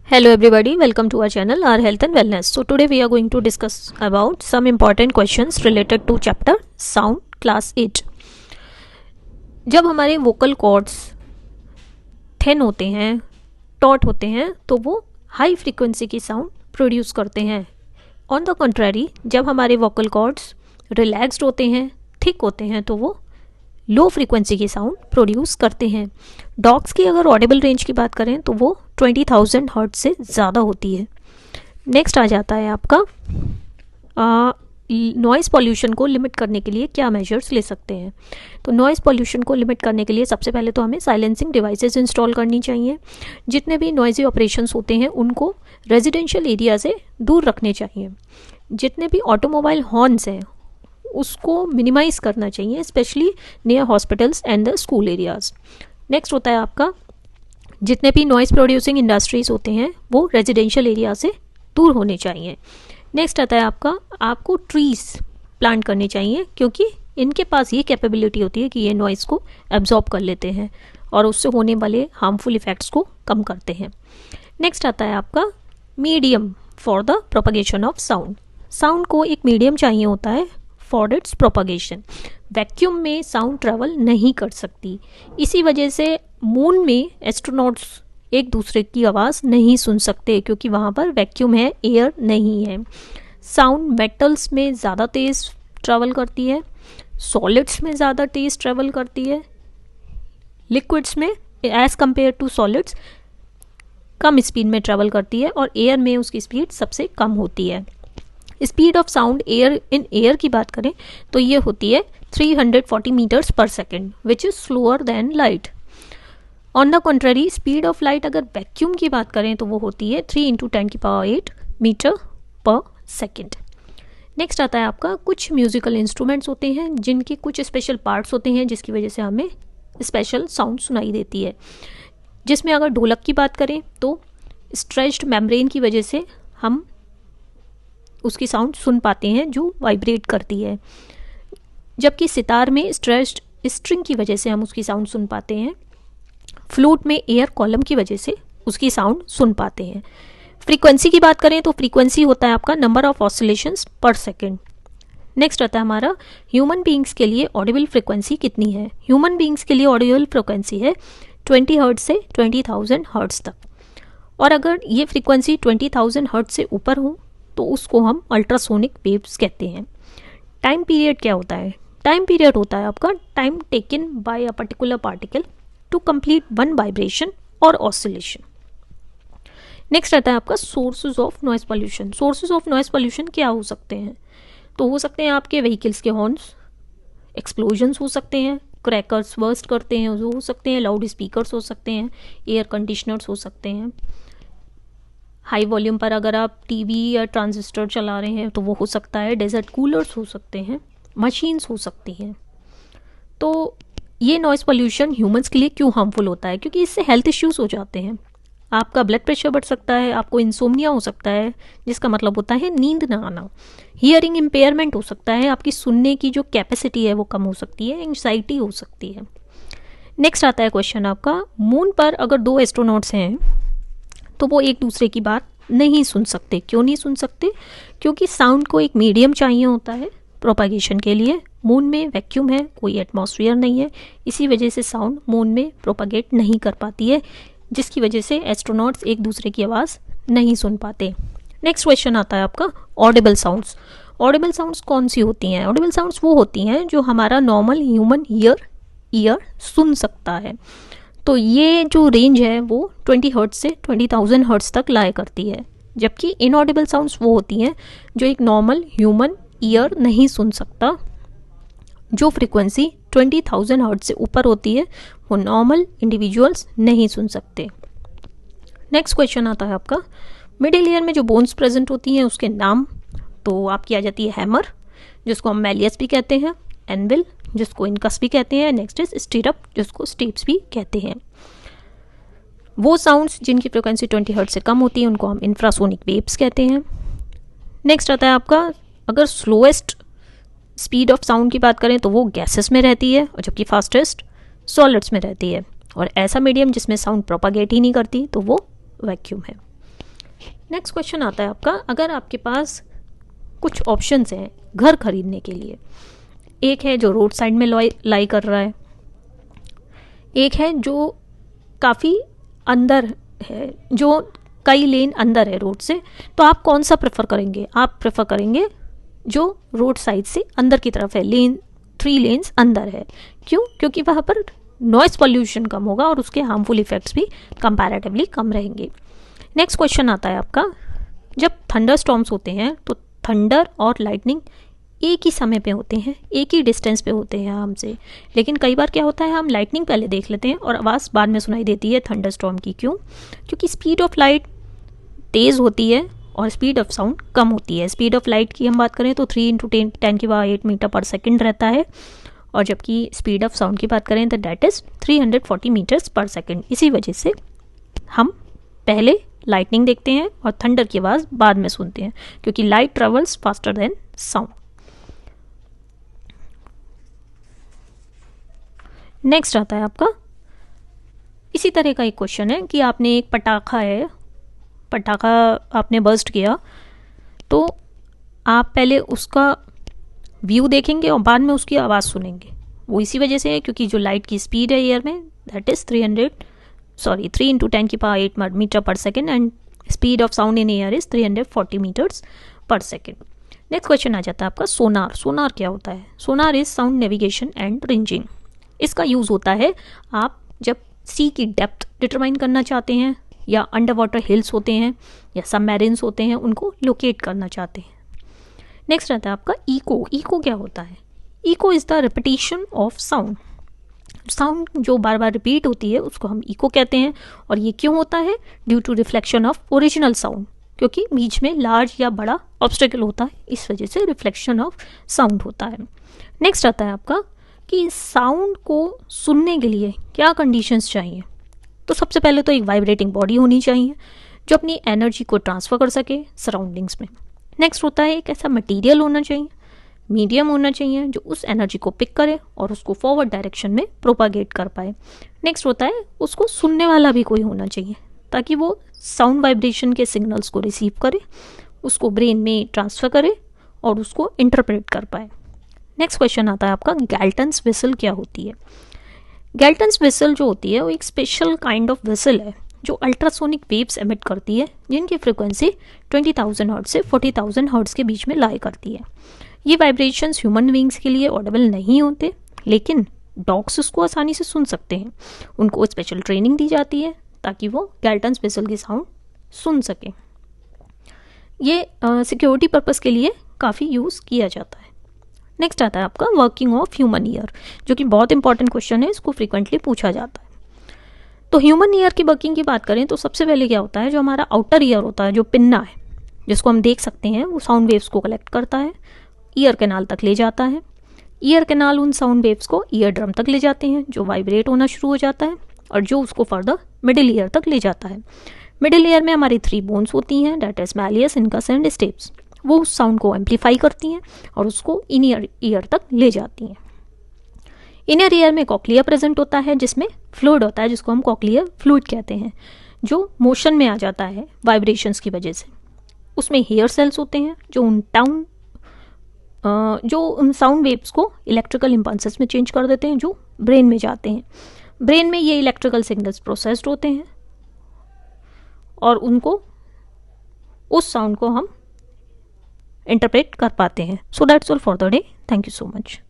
Hello everybody, welcome to our channel, our health and wellness. So today we are going to discuss about some important questions related to chapter sound class 8. जब हमारे vocal cords thin होते हैं, taught होते हैं, तो वो high frequency की sound produce करते हैं. ऑन द कंट्रारी, जब हमारे वोकल कॉर्ड्स रिलैक्स्ड होते हैं, थिक होते हैं, तो वो लो फ्रीक्वेंसी की साउंड प्रोड्यूस करते हैं. डॉग्स की अगर ऑडिबल रेंज की बात करें तो वो 20,000 हर्ट्ज से ज़्यादा होती है. नेक्स्ट आ जाता है आपका नॉइज़ पॉल्यूशन को लिमिट करने के लिए क्या मेजर्स ले सकते हैं. तो नॉइज़ पॉल्यूशन को लिमिट करने के लिए सबसे पहले तो हमें साइलेंसिंग डिवाइसेस इंस्टॉल करनी चाहिए. जितने भी नॉइज़ी ऑपरेशंस होते हैं उनको रेजिडेंशियल एरिया से दूर रखने चाहिए. जितने भी ऑटोमोबाइल हॉर्न्स हैं उसको मिनिमाइज़ करना चाहिए, specially near hospitals and the school areas. Next होता है आपका जितने भी नॉइज़ प्रोड्यूसिंग इंडस्ट्रीज़ होते हैं वो रेजिडेंशियल एरिया से दूर होने चाहिए. नेक्स्ट आता है आपको ट्रीज़ प्लांट करने चाहिए, क्योंकि इनके पास ये कैपेबिलिटी होती है कि ये नॉइज़ को एब्जॉर्ब कर लेते हैं और उससे होने वाले हार्मफुल इफ़ेक्ट्स को कम करते हैं. नेक्स्ट आता है आपका medium for the propagation of sound. Sound को एक मीडियम चाहिए होता है फॉर इट्स प्रोपगेशन. वैक्यूम में साउंड ट्रेवल नहीं कर सकती. इसी वजह से मून में एस्ट्रोनॉट्स एक दूसरे की आवाज़ नहीं सुन सकते, क्योंकि वहाँ पर वैक्यूम है, एयर नहीं है. साउंड मेटल्स में ज़्यादा तेज़ ट्रेवल करती है, सॉलिड्स में ज़्यादा तेज़ ट्रेवल करती है, लिक्विड्स में एज़ कम्पेयर टू सॉलिड्स कम स्पीड में ट्रेवल करती है, और एयर में उसकी स्पीड सबसे कम होती है. स्पीड ऑफ साउंड एयर की बात करें तो ये होती है 340 metres per second, which is slower then light. On the contrary, speed of light अगर वैक्यूम की बात करें तो वो होती है 3 × 10⁸ मीटर पर सेकेंड. नेक्स्ट आता है आपका कुछ म्यूजिकल इंस्ट्रूमेंट्स होते हैं जिनके कुछ स्पेशल पार्ट्स होते हैं जिसकी वजह से हमें स्पेशल साउंड सुनाई देती है. जिसमें अगर ढोलक की बात करें तो स्ट्रेच्ड मेम्ब्रेन की वजह से हम उसकी साउंड सुन पाते हैं जो वाइब्रेट करती है, जबकि सितार में स्ट्रेच्ड स्ट्रिंग की वजह से हम उसकी साउंड सुन पाते हैं. फ्लूट में एयर कॉलम की वजह से उसकी साउंड सुन पाते हैं. फ्रीक्वेंसी की बात करें तो फ्रीक्वेंसी होता है आपका नंबर ऑफ ऑसिलेशंस पर सेकेंड. नेक्स्ट आता है हमारा ह्यूमन बींग्स के लिए ऑडिबल फ्रीक्वेंसी कितनी है. ह्यूमन बींग्स के लिए ऑडिबल फ्रीक्वेंसी है 20 हर्ट्ज से 20,000 हर्ट्ज तक. और अगर ये फ्रीक्वेंसी 20,000 हर्ट्ज से ऊपर हो तो उसको हम अल्ट्रासोनिक वेव्स कहते हैं. टाइम पीरियड क्या होता है. टाइम पीरियड होता है आपका time taken by a particular particle to complete one vibration और ऑसिलेशन. नेक्स्ट आता है आपका sources of noise pollution. Sources of noise pollution क्या हो सकते हैं. तो हो सकते हैं आपके व्हीकल्स के हॉर्न्स, एक्सप्लोजन्स हो सकते हैं, क्रैकर्स बर्स्ट करते हैं जो हो सकते हैं, लाउड स्पीकर्स हो सकते हैं, एयर कंडीशनर्स हो सकते हैं. हाई वॉल्यूम पर अगर आप टीवी या ट्रांजिस्टर चला रहे हैं तो वो हो सकता है. डेजर्ट कूलर्स हो सकते हैं, मशीन्स हो सकती हैं. तो ये नॉइज़ पोल्यूशन ह्यूमंस के लिए क्यों हार्मफुल होता है, क्योंकि इससे हेल्थ इश्यूज हो जाते हैं. आपका ब्लड प्रेशर बढ़ सकता है, आपको इंसोम्निया हो सकता है जिसका मतलब होता है नींद ना आना. हियरिंग इम्पेयरमेंट हो सकता है, आपकी सुनने की जो कैपेसिटी है वो कम हो सकती है, एंग्जाइटी हो सकती है. नेक्स्ट आता है क्वेश्चन आपका मून पर अगर 2 एस्ट्रोनॉट्स हैं तो वो एक दूसरे की बात नहीं सुन सकते. क्यों नहीं सुन सकते, क्योंकि साउंड को एक मीडियम चाहिए होता है प्रोपागेशन के लिए. मून में वैक्यूम है, कोई एटमॉस्फेयर नहीं है, इसी वजह से साउंड मून में प्रोपागेट नहीं कर पाती है, जिसकी वजह से एस्ट्रोनॉट्स एक दूसरे की आवाज़ नहीं सुन पाते. नेक्स्ट क्वेश्चन आता है आपका ऑडिबल साउंड्स. ऑडिबल साउंड्स कौन सी होती हैं. ऑडिबल साउंड्स वो होती हैं जो हमारा नॉर्मल ह्यूमन ईयर सुन सकता है. तो ये जो रेंज है वो 20 हर्ट्ज से 20,000 हर्ट्ज तक लाया करती है, जबकि इनऑडिबल साउंड्स वो होती हैं जो एक नॉर्मल ह्यूमन ईयर नहीं सुन सकता. जो फ्रीक्वेंसी 20,000 हर्ट्ज से ऊपर होती है वो नॉर्मल इंडिविजुअल्स नहीं सुन सकते. नेक्स्ट क्वेश्चन आता है आपका मिडिल ईयर में जो बोन्स प्रेजेंट होती हैं उसके नाम. तो आपकी आ जाती है हैमर, जिसको हम मैलियस भी कहते हैं, एनविल जिसको इनकस भी कहते हैं, नेक्स्ट इज स्टीरअप जिसको स्टीप्स भी कहते हैं. वो साउंड्स जिनकी फ्रीक्वेंसी 20 हर्ट्ज से कम होती है उनको हम इंफ्रासोनिक वेव्स कहते हैं. नेक्स्ट आता है आपका अगर स्लोएस्ट स्पीड ऑफ साउंड की बात करें तो वो गैसेस में रहती है, और जबकि फास्टेस्ट सॉलिड्स में रहती है. और ऐसा मीडियम जिसमें साउंड प्रोपागेट ही नहीं करती तो वो वैक्यूम है. नेक्स्ट क्वेश्चन आता है आपका, अगर आपके पास कुछ ऑप्शंस हैं घर खरीदने के लिए, एक है जो रोड साइड में लाई कर रहा है, एक है जो काफ़ी अंदर है, जो कई लेन अंदर है रोड से, तो आप कौन सा प्रेफर करेंगे? आप प्रेफर करेंगे जो रोड साइड से अंदर की तरफ है, लेन 3 लेन्स अंदर है। क्यों? क्योंकि वहाँ पर नॉइस पॉल्यूशन कम होगा और उसके हार्मफुल इफेक्ट्स भी कंपैरेटिवली कम रहेंगे। नेक्स्ट क्वेश्चन आता है आपका, जब थंडर स्टॉर्म्स होते हैं तो थंडर और लाइटनिंग एक ही समय पे होते हैं, एक ही डिस्टेंस पे होते हैं हमसे, लेकिन कई बार क्या होता है हम लाइटनिंग पहले देख लेते हैं और आवाज़ बाद में सुनाई देती है थंडर स्टॉर्म की। क्यों? क्योंकि स्पीड ऑफ लाइट तेज़ होती है और स्पीड ऑफ साउंड कम होती है। स्पीड ऑफ लाइट की हम बात करें तो 3 × 10⁸ मीटर पर सेकेंड रहता है, और जबकि स्पीड ऑफ साउंड की बात करें तो that is 340 metres per second. इसी वजह से हम पहले लाइटनिंग देखते हैं और थंडर की आवाज़ बाद में सुनते हैं, क्योंकि light travels faster than sound. Next आता है आपका, इसी तरह का एक क्वेश्चन है कि आपने एक पटाखा आपने बर्स्ट किया, तो आप पहले उसका व्यू देखेंगे और बाद में उसकी आवाज़ सुनेंगे। वो इसी वजह से है क्योंकि जो लाइट की स्पीड है एयर में that is 3 × 10⁸ metre per second, and speed of sound in air is 340 metres per second. Next question आ जाता है आपका सोनार। सोनार क्या होता है? Sonar is sound navigation and ranging. इसका यूज़ होता है आप जब सी की डेप्थ डिटरमाइन करना चाहते हैं, या अंडर वाटर हिल्स होते हैं या सबमरीन्स होते हैं, उनको लोकेट करना चाहते हैं। नेक्स्ट आता है आपका इको। इको क्या होता है? Echo is the repetition of sound. Sound जो बार बार रिपीट होती है उसको हम इको कहते हैं, और ये क्यों होता है? Due to reflection of original sound, क्योंकि बीच में लार्ज या बड़ा ऑब्स्टेकल होता है, इस वजह से रिफ्लेक्शन ऑफ साउंड होता है। नेक्स्ट आता है आपका कि साउंड को सुनने के लिए क्या कंडीशंस चाहिए? तो सबसे पहले तो एक वाइब्रेटिंग बॉडी होनी चाहिए जो अपनी एनर्जी को ट्रांसफ़र कर सके सराउंडिंग्स में। नेक्स्ट होता है एक ऐसा मटेरियल होना चाहिए, मीडियम होना चाहिए जो उस एनर्जी को पिक करे और उसको फॉरवर्ड डायरेक्शन में प्रोपागेट कर पाए। नेक्स्ट होता है उसको सुनने वाला भी कोई होना चाहिए ताकि वो साउंड वाइब्रेशन के सिग्नल्स को रिसीव करे, उसको ब्रेन में ट्रांसफ़र करे और उसको इंटरप्रेट कर पाए। नेक्स्ट क्वेश्चन आता है आपका गैल्टन्स विसल क्या होती है? गैल्टन्स विसल जो होती है वो एक स्पेशल काइंड ऑफ विसल है जो अल्ट्रासोनिक वेव्स एमिट करती है, जिनकी फ्रिक्वेंसी 20,000 हर्ट्ज से 40,000 हर्ट्ज के बीच में लाई करती है। ये वाइब्रेशंस ह्यूमन बींग्स के लिए ऑडिबल नहीं होते, लेकिन डॉग्स उसको आसानी से सुन सकते हैं। उनको स्पेशल ट्रेनिंग दी जाती है ताकि वो गैल्टन्स विसल की साउंड सुन सकें। ये सिक्योरिटी पर्पज़ के लिए काफ़ी यूज़ किया जाता है। नेक्स्ट आता है आपका वर्किंग ऑफ ह्यूमन ईयर, जो कि बहुत इंपॉर्टेंट क्वेश्चन है, इसको फ्रीक्वेंटली पूछा जाता है। तो ह्यूमन ईयर की वर्किंग की बात करें तो सबसे पहले क्या होता है, जो हमारा आउटर ईयर होता है, जो पिन्ना है जिसको हम देख सकते हैं, वो साउंड वेव्स को कलेक्ट करता है, ईयर कैनाल तक ले जाता है। ईयर कैनाल उन साउंड वेव्स को ईयर ड्रम तक ले जाते हैं जो वाइब्रेट होना शुरू हो जाता है, और जो उसको फर्दर मिडिल ईयर तक ले जाता है। मिडिल ईयर में हमारी 3 बोन्स होती हैं, that is malleus, incus and stapes. वो उस साउंड को एम्पलीफाई करती हैं और उसको इनर ईयर तक ले जाती हैं। इनर ईयर में कॉक्लिया प्रेजेंट होता है जिसमें फ्लूइड होता है जिसको हम कॉक्लियर फ्लूइड कहते हैं, जो मोशन में आ जाता है वाइब्रेशंस की वजह से। उसमें हेयर सेल्स होते हैं जो उन साउंड वेव्स को इलेक्ट्रिकल इम्पल्सेस में चेंज कर देते हैं, जो ब्रेन में जाते हैं। ब्रेन में ये इलेक्ट्रिकल सिग्नल्स प्रोसेस्ड होते हैं और उस साउंड को हम इंटरप्रेट कर पाते हैं। So that's all for the day. Thank you so much.